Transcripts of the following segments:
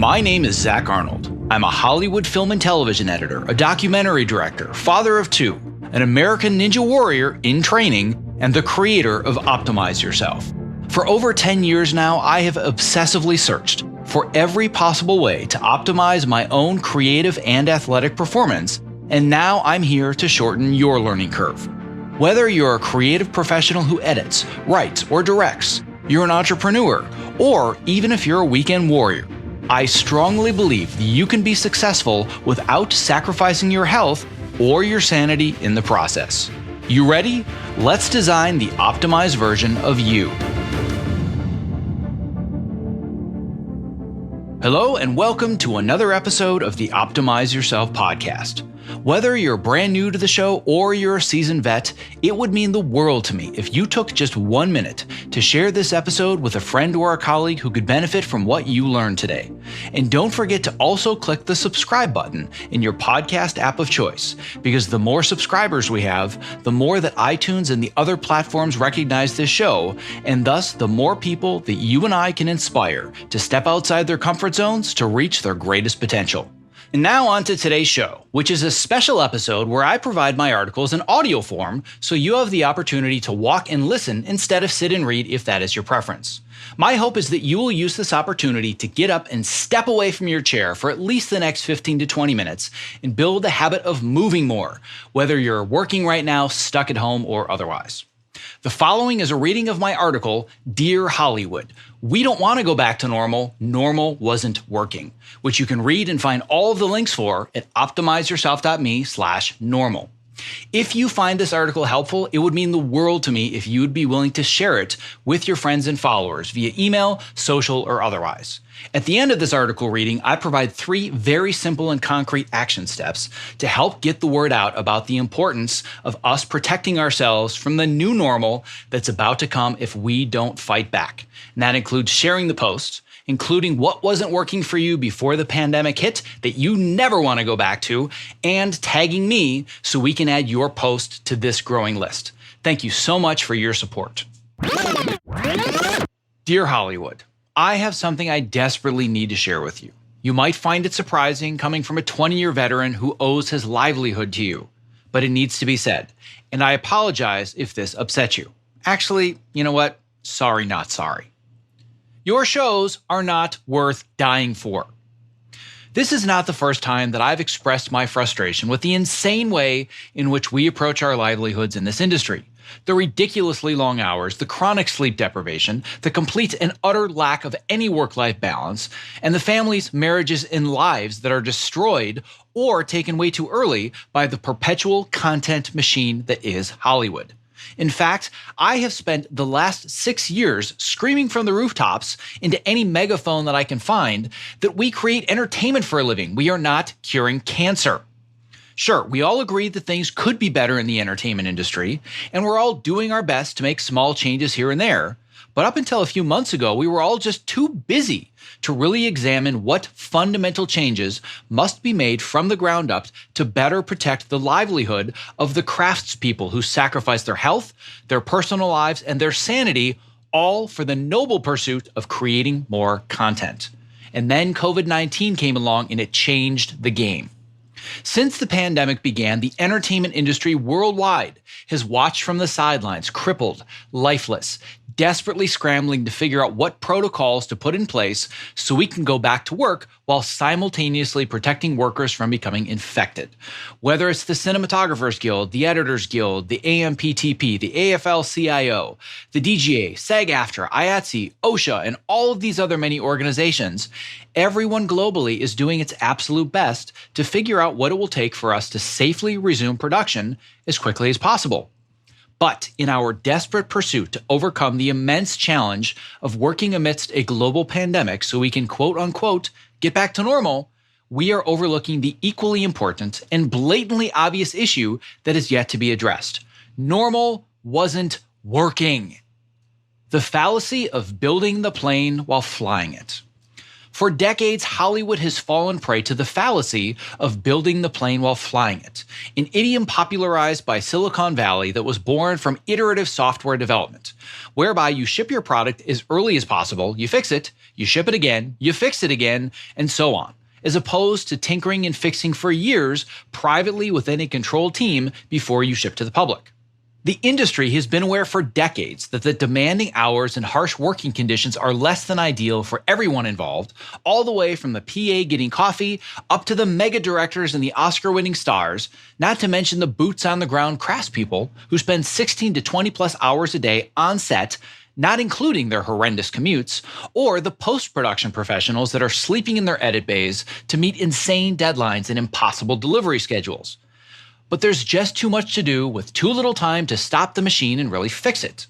My name is Zach Arnold. I'm a Hollywood film and television editor, a documentary director, father of two, an American Ninja Warrior in training, and the creator of Optimize Yourself. For over 10 years now, I have obsessively searched for every possible way to optimize my own creative and athletic performance, and now I'm here to shorten your learning curve. Whether you're a creative professional who edits, writes, or directs, you're an entrepreneur, or even if you're a weekend warrior, I strongly believe that you can be successful without sacrificing your health or your sanity in the process. You ready? Let's design the optimized version of you. Hello and welcome to another episode of the Optimize Yourself podcast. Whether you're brand new to the show or you're a seasoned vet, it would mean the world to me if you took just 1 minute to share this episode with a friend or a colleague who could benefit from what you learned today. And don't forget to also click the subscribe button in your podcast app of choice, because the more subscribers we have, the more that iTunes and the other platforms recognize this show, and thus the more people that you and I can inspire to step outside their comfort zones to reach their greatest potential. And now on to today's show, which is a special episode where I provide my articles in audio form so you have the opportunity to walk and listen instead of sit and read if that is your preference. My hope is that you will use this opportunity to get up and step away from your chair for at least the next 15 to 20 minutes and build the habit of moving more, whether you're working right now, stuck at home, or otherwise. The following is a reading of my article, Dear Hollywood, We Don't Want to Go Back to Normal, Normal Wasn't Working, which you can read and find all of the links for at optimizeyourself.me/normal. If you find this article helpful, it would mean the world to me if you would be willing to share it with your friends and followers via email, social, or otherwise. At the end of this article reading, I provide 3 very simple and concrete action steps to help get the word out about the importance of us protecting ourselves from the new normal that's about to come if we don't fight back. And that includes sharing the post, including what wasn't working for you before the pandemic hit that you never want to go back to, and tagging me so we can add your post to this growing list. Thank you so much for your support. Dear Hollywood, I have something I desperately need to share with you. You might find it surprising coming from a 20-year veteran who owes his livelihood to you, but it needs to be said, and I apologize if this upsets you. Actually, you know what? Sorry, not sorry. Your shows are not worth dying for. This is not the first time that I've expressed my frustration with the insane way in which we approach our livelihoods in this industry. The ridiculously long hours, the chronic sleep deprivation, the complete and utter lack of any work-life balance, and the families, marriages, and lives that are destroyed or taken way too early by the perpetual content machine that is Hollywood. In fact, I have spent the last 6 years screaming from the rooftops into any megaphone that I can find that we create entertainment for a living. We are not curing cancer. Sure, we all agree that things could be better in the entertainment industry, and we're all doing our best to make small changes here and there. But up until a few months ago, we were all just too busy to really examine what fundamental changes must be made from the ground up to better protect the livelihood of the craftspeople who sacrifice their health, their personal lives, and their sanity, all for the noble pursuit of creating more content. And then COVID-19 came along and it changed the game. Since the pandemic began, the entertainment industry worldwide has watched from the sidelines, crippled, lifeless, desperately scrambling to figure out what protocols to put in place so we can go back to work while simultaneously protecting workers from becoming infected. Whether it's the Cinematographers Guild, the Editors Guild, the AMPTP, the AFL-CIO, the DGA, SAG-AFTRA, IATSE, OSHA, and all of these other many organizations, everyone globally is doing its absolute best to figure out what it will take for us to safely resume production as quickly as possible. But in our desperate pursuit to overcome the immense challenge of working amidst a global pandemic so we can quote unquote get back to normal, we are overlooking the equally important and blatantly obvious issue that is yet to be addressed. Normal wasn't working. The fallacy of building the plane while flying it. For decades, Hollywood has fallen prey to the fallacy of building the plane while flying it, an idiom popularized by Silicon Valley that was born from iterative software development, whereby you ship your product as early as possible, you fix it, you ship it again, you fix it again, and so on, as opposed to tinkering and fixing for years privately within a controlled team before you ship to the public. The industry has been aware for decades that the demanding hours and harsh working conditions are less than ideal for everyone involved, all the way from the PA getting coffee up to the mega directors and the Oscar-winning stars, not to mention the boots-on-the-ground craftspeople who spend 16 to 20 plus hours a day on set, not including their horrendous commutes, or the post-production professionals that are sleeping in their edit bays to meet insane deadlines and impossible delivery schedules. But there's just too much to do with too little time to stop the machine and really fix it.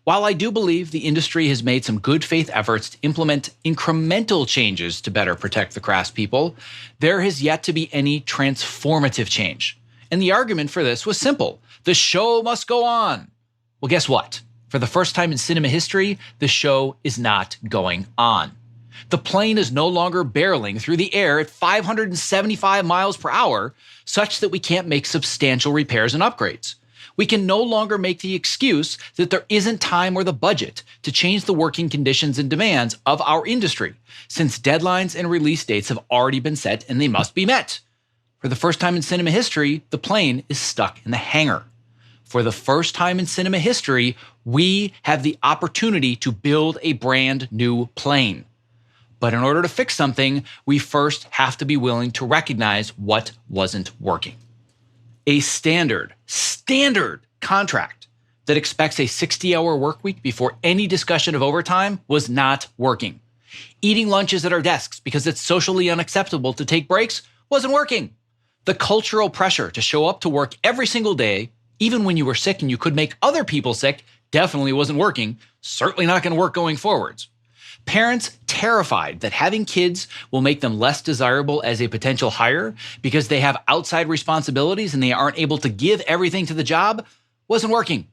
While I do believe the industry has made some good faith efforts to implement incremental changes to better protect the craftspeople, there has yet to be any transformative change. And the argument for this was simple: the show must go on. Well, guess what? For the first time in cinema history, the show is not going on. The plane is no longer barreling through the air at 575 miles per hour, such that we can't make substantial repairs and upgrades. We can no longer make the excuse that there isn't time or the budget to change the working conditions and demands of our industry, since deadlines and release dates have already been set and they must be met. For the first time in cinema history, the plane is stuck in the hangar. For the first time in cinema history, we have the opportunity to build a brand new plane. But in order to fix something, we first have to be willing to recognize what wasn't working. A standard contract that expects a 60-hour work week before any discussion of overtime was not working. Eating lunches at our desks because it's socially unacceptable to take breaks wasn't working. The cultural pressure to show up to work every single day, even when you were sick and you could make other people sick, definitely wasn't working. Certainly not going to work going forwards. Parents terrified that having kids will make them less desirable as a potential hire because they have outside responsibilities and they aren't able to give everything to the job wasn't working.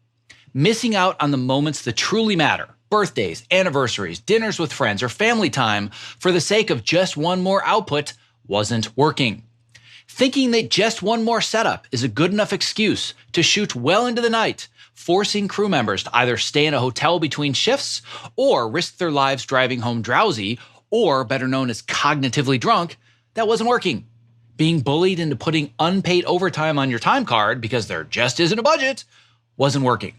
Missing out on the moments that truly matter, birthdays, anniversaries, dinners with friends, or family time for the sake of just one more output wasn't working. Thinking that just one more setup is a good enough excuse to shoot well into the night, forcing crew members to either stay in a hotel between shifts or risk their lives driving home drowsy, or better known as cognitively drunk, that wasn't working. Being bullied into putting unpaid overtime on your time card because there just isn't a budget wasn't working.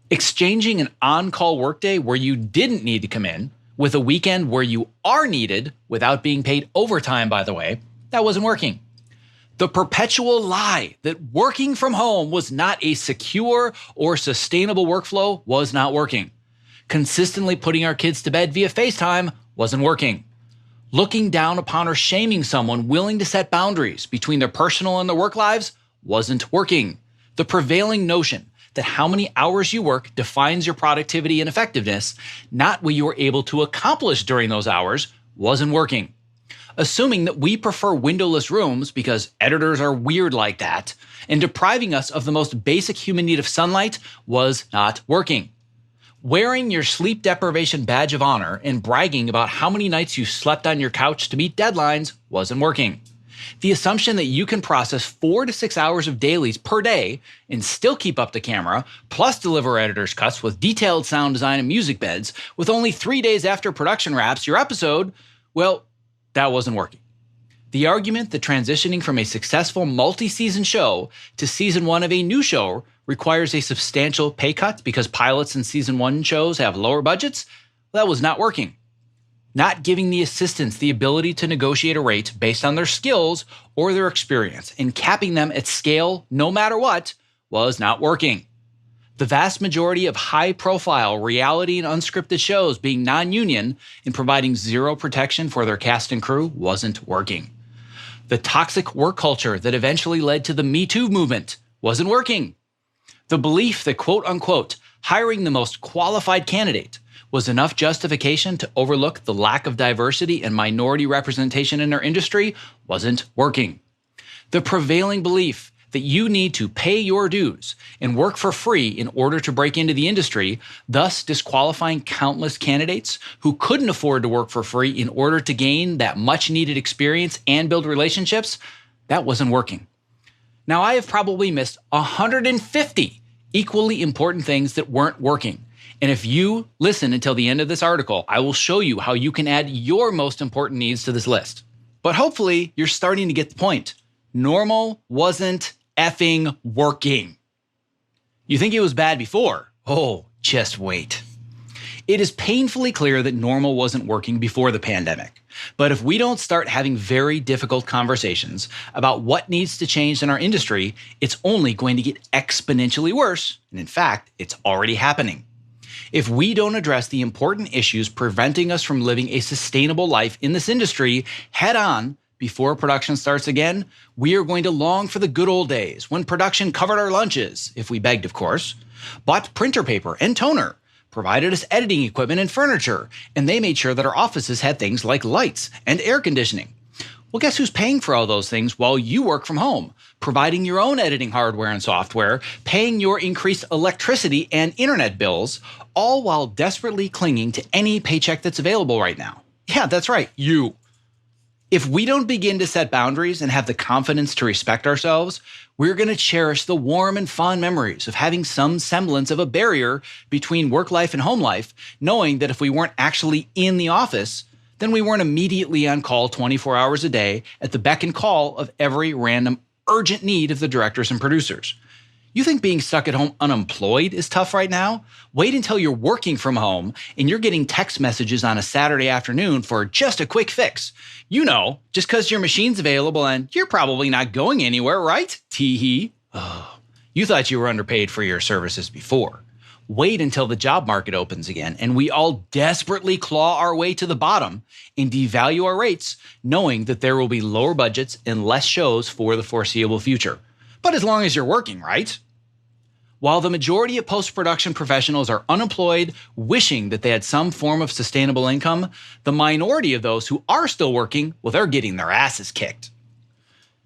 Exchanging an on-call workday where you didn't need to come in with a weekend where you are needed without being paid overtime, by the way, that wasn't working. The perpetual lie that working from home was not a secure or sustainable workflow was not working. Consistently putting our kids to bed via FaceTime wasn't working. Looking down upon or shaming someone willing to set boundaries between their personal and their work lives wasn't working. The prevailing notion that how many hours you work defines your productivity and effectiveness, not what you were able to accomplish during those hours, wasn't working. Assuming that we prefer windowless rooms because editors are weird like that, and depriving us of the most basic human need of sunlight was not working. Wearing your sleep deprivation badge of honor and bragging about how many nights you slept on your couch to meet deadlines wasn't working. The assumption that you can process 4 to 6 hours of dailies per day and still keep up the camera, plus deliver editor's cuts with detailed sound design and music beds, with only 3 days after production wraps your episode, well, that wasn't working. The argument that transitioning from a successful multi-season show to season 1 of a new show requires a substantial pay cut because pilots in season 1 shows have lower budgets, that was not working. Not giving the assistants the ability to negotiate a rate based on their skills or their experience and capping them at scale no matter what was not working. The vast majority of high-profile reality and unscripted shows being non-union and providing zero protection for their cast and crew wasn't working. The toxic work culture that eventually led to the Me Too movement wasn't working. The belief that quote-unquote hiring the most qualified candidate was enough justification to overlook the lack of diversity and minority representation in our industry wasn't working. The prevailing belief that you need to pay your dues and work for free in order to break into the industry, thus disqualifying countless candidates who couldn't afford to work for free in order to gain that much needed experience and build relationships, that wasn't working. Now, I have probably missed 150 equally important things that weren't working. And if you listen until the end of this article, I will show you how you can add your most important needs to this list. But hopefully, you're starting to get the point. Normal wasn't effing working. You think it was bad before? Oh, just wait. It is painfully clear that normal wasn't working before the pandemic. But if we don't start having very difficult conversations about what needs to change in our industry, it's only going to get exponentially worse. And in fact, it's already happening. If we don't address the important issues preventing us from living a sustainable life in this industry head on before production starts again, we are going to long for the good old days when production covered our lunches, if we begged, of course, bought printer paper and toner, provided us editing equipment and furniture, and they made sure that our offices had things like lights and air conditioning. Well, guess who's paying for all those things while you work from home, providing your own editing hardware and software, paying your increased electricity and internet bills, all while desperately clinging to any paycheck that's available right now? Yeah, that's right, you. If we don't begin to set boundaries and have the confidence to respect ourselves, we're going to cherish the warm and fond memories of having some semblance of a barrier between work life and home life, knowing that if we weren't actually in the office, then we weren't immediately on call 24 hours a day at the beck and call of every random urgent need of the directors and producers. You think being stuck at home unemployed is tough right now? Wait until you're working from home and you're getting text messages on a Saturday afternoon for just a quick fix. You know, just because your machine's available and you're probably not going anywhere, right? Tee-hee. Oh, you thought you were underpaid for your services before. Wait until the job market opens again and we all desperately claw our way to the bottom and devalue our rates, knowing that there will be lower budgets and less shows for the foreseeable future. But as long as you're working, right? While the majority of post-production professionals are unemployed, wishing that they had some form of sustainable income, the minority of those who are still working, well, they're getting their asses kicked.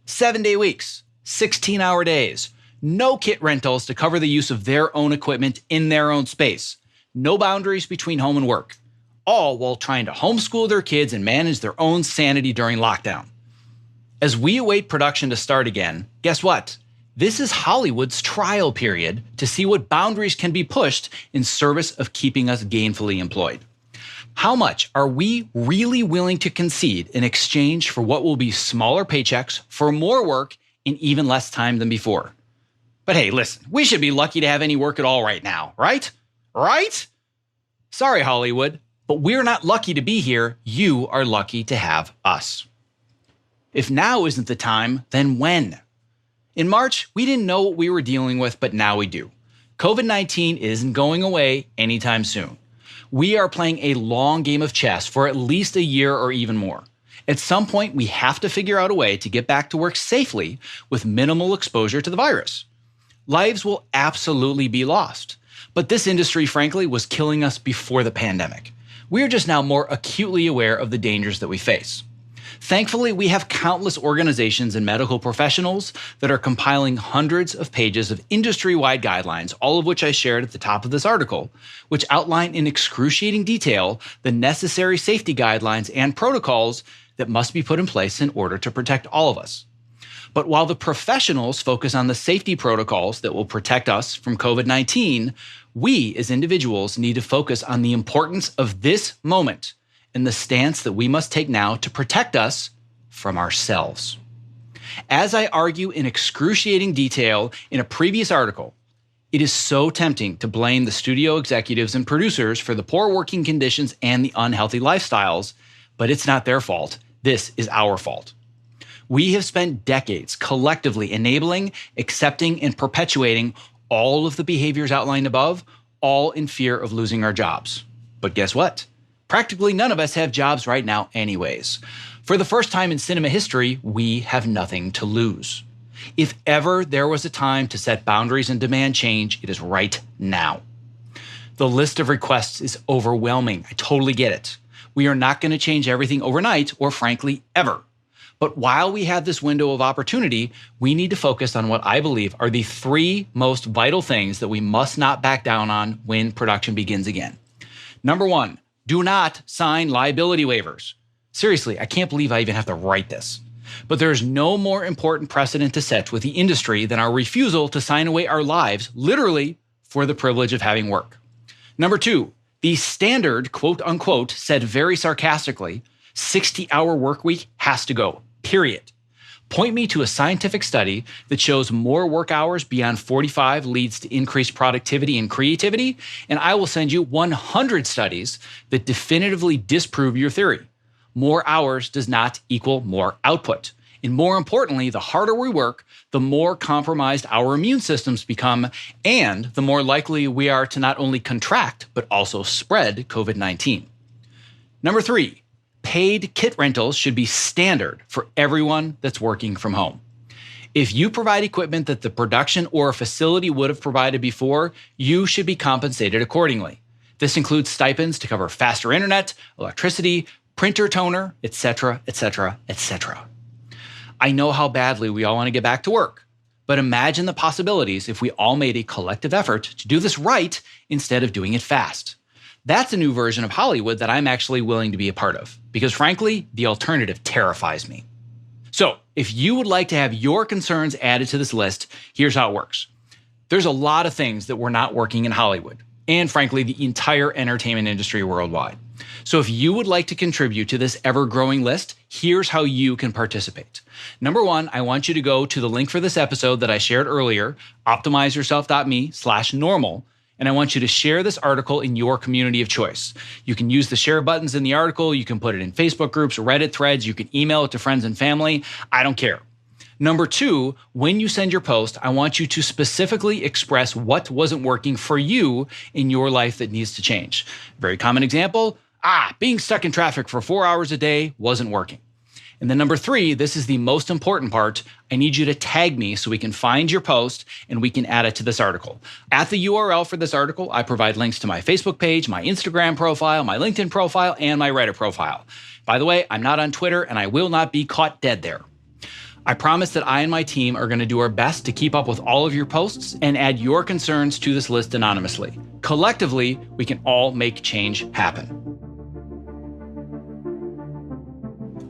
7-day weeks, 16-hour days, no kit rentals to cover the use of their own equipment in their own space, no boundaries between home and work, all while trying to homeschool their kids and manage their own sanity during lockdown. As we await production to start again, guess what? This is Hollywood's trial period to see what boundaries can be pushed in service of keeping us gainfully employed. How much are we really willing to concede in exchange for what will be smaller paychecks for more work in even less time than before? But hey, listen, we should be lucky to have any work at all right now, right? Right? Sorry, Hollywood, but we're not lucky to be here. You are lucky to have us. If now isn't the time, then when? In March, we didn't know what we were dealing with, but now we do. COVID-19 isn't going away anytime soon. We are playing a long game of chess for at least a year or even more. At some point, we have to figure out a way to get back to work safely with minimal exposure to the virus. Lives will absolutely be lost, but this industry, frankly, was killing us before the pandemic. We are just now more acutely aware of the dangers that we face. Thankfully, we have countless organizations and medical professionals that are compiling hundreds of pages of industry-wide guidelines, all of which I shared at the top of this article, which outline in excruciating detail the necessary safety guidelines and protocols that must be put in place in order to protect all of us. But while the professionals focus on the safety protocols that will protect us from COVID-19, we as individuals need to focus on the importance of this moment and the stance that we must take now to protect us from ourselves. As I argue in excruciating detail in a previous article, it is so tempting to blame the studio executives and producers for the poor working conditions and the unhealthy lifestyles, but it's not their fault. This is our fault. We have spent decades collectively enabling, accepting, and perpetuating all of the behaviors outlined above, all in fear of losing our jobs. But guess what? Practically none of us have jobs right now anyways. For the first time in cinema history, we have nothing to lose. If ever there was a time to set boundaries and demand change, it is right now. The list of requests is overwhelming. I totally get it. We are not going to change everything overnight or frankly, ever. But while we have this window of opportunity, we need to focus on what I believe are the three most vital things that we must not back down on when production begins again. Number one, do not sign liability waivers. Seriously, I can't believe I even have to write this. But there's no more important precedent to set with the industry than our refusal to sign away our lives, literally, for the privilege of having work. Number two, the standard, quote unquote, said very sarcastically, 60-hour work week has to go, period. Point me to a scientific study that shows more work hours beyond 45 leads to increased productivity and creativity, and I will send you 100 studies that definitively disprove your theory. More hours does not equal more output. And more importantly, the harder we work, the more compromised our immune systems become, and the more likely we are to not only contract, but also spread COVID-19. Number three, paid kit rentals should be standard for everyone that's working from home. If you provide equipment that the production or a facility would have provided before, you should be compensated accordingly. This includes stipends to cover faster internet, electricity, printer toner, etc., etc., etc. I know how badly we all want to get back to work, but imagine the possibilities if we all made a collective effort to do this right instead of doing it fast. That's a new version of Hollywood that I'm actually willing to be a part of, because frankly, the alternative terrifies me. So, if you would like to have your concerns added to this list, here's how it works. There's a lot of things that were not working in Hollywood, and frankly, the entire entertainment industry worldwide. So if you would like to contribute to this ever-growing list, here's how you can participate. Number one, I want you to go to the link for this episode that I shared earlier, optimizeyourself.me/normal, and I want you to share this article in your community of choice. You can use the share buttons in the article, you can put it in Facebook groups, Reddit threads, you can email it to friends and family, I don't care. Number two, when you send your post, I want you to specifically express what wasn't working for you in your life that needs to change. Very common example, being stuck in traffic for 4 hours a day wasn't working. And then number three, this is the most important part. I need you to tag me so we can find your post and we can add it to this article. At the URL for this article, I provide links to my Facebook page, my Instagram profile, my LinkedIn profile, and my Reddit profile. By the way, I'm not on Twitter and I will not be caught dead there. I promise that I and my team are going to do our best to keep up with all of your posts and add your concerns to this list anonymously. Collectively, we can all make change happen.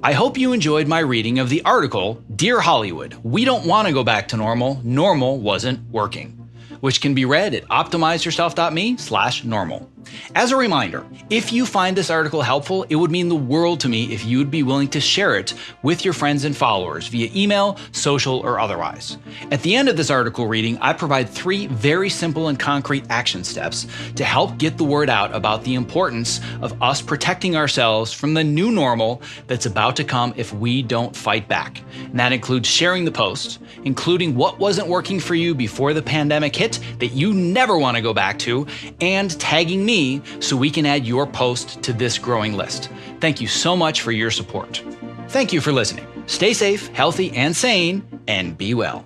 I hope you enjoyed my reading of the article, Dear Hollywood, We Don't Want to Go Back to Normal, Normal Wasn't Working, which can be read at optimizeyourself.me/normal. As a reminder, if you find this article helpful, it would mean the world to me if you would be willing to share it with your friends and followers via email, social, or otherwise. At the end of this article reading, I provide 3 very simple and concrete action steps to help get the word out about the importance of us protecting ourselves from the new normal that's about to come if we don't fight back. And that includes sharing the post, including what wasn't working for you before the pandemic hit that you never want to go back to, and tagging me so we can add your post to this growing list. Thank you so much for your support. Thank you for listening. Stay safe, healthy, and sane, and be well.